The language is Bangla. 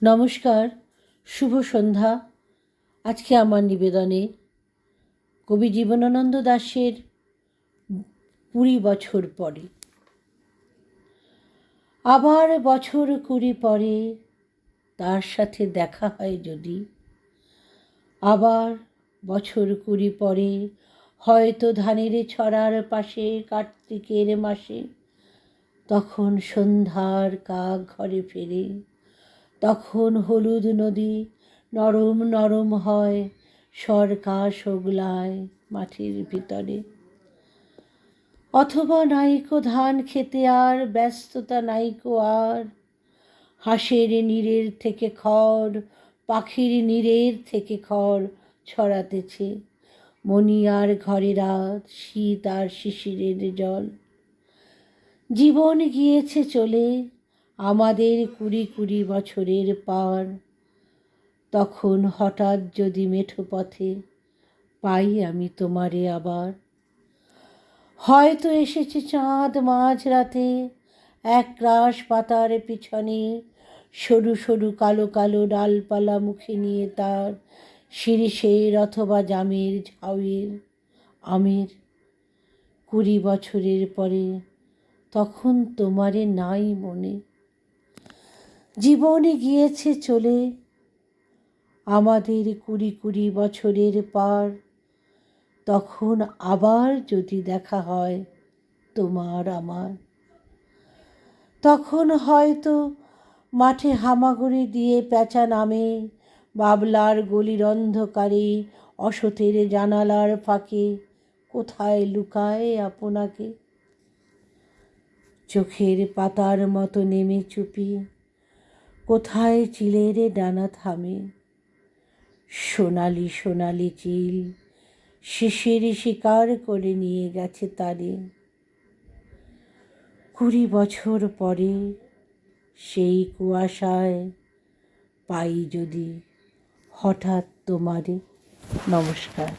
নমস্কার, শুভ সন্ধ্যা। আজকে আমার নিবেদনে কবি জীবনানন্দ দাশের 20 বছর পরে। আবার বছর 20 পরে তার সাথে দেখা হয় যদি, আবার বছর 20 পরে হয়তো ধানের ছড়ার পাশে কার্তিকের মাসে, তখন সন্ধ্যার কাক ঘরে ফেরে, তখন হলুদ নদী নরম নরম হয় সরকা শোগলায় মাঠের ভিতরে। অথবা নাইকো ধান খেতে আর ব্যস্ততা নাইকো আর, হাঁসের নীড়ের থেকে খড়, পাখির নীড়ের থেকে খড় ছড়াতেছে, মণি আর ঘরে রাত, শীত আর শিশিরের জল। জীবন গিয়েছে চলে আমাদের 20 বছরের পার, তখন হঠাৎ যদি মেঠো পথে পাই আমি তোমারে আবার। হয়তো এসেছে চাঁদ মাঝরাতে একরাশ পাতার পিছনে, সরু সরু কালো কালো ডালপালা মুখে নিয়ে তার শিরীষের অথবা জামের ঝাউয়ের আমের। 20 বছরের পরে তখন তোমারে নাই মনে। জীবনে গিয়েছে চলে আমাদের 20 বছরের পার, তখন আবার যদি দেখা হয় তোমার আমার। তখন হয়তো মাঠে হামাগুড়ি দিয়ে পেঁচা নামে, বাবলার গলির অন্ধকারে অসতের জানালার ফাঁকে কোথায় লুকায় আপনাকে। চোখের পাতার মতো নেমে চুপি কোথায় চিলের ডানা থামে, সোনালি সোনালি চিল শিশির শিকার করে নিয়ে গেছে তারে। 20 বছর পরে সেই কুয়াশায় পাই যদি হঠাৎ তোমারে। নমস্কার।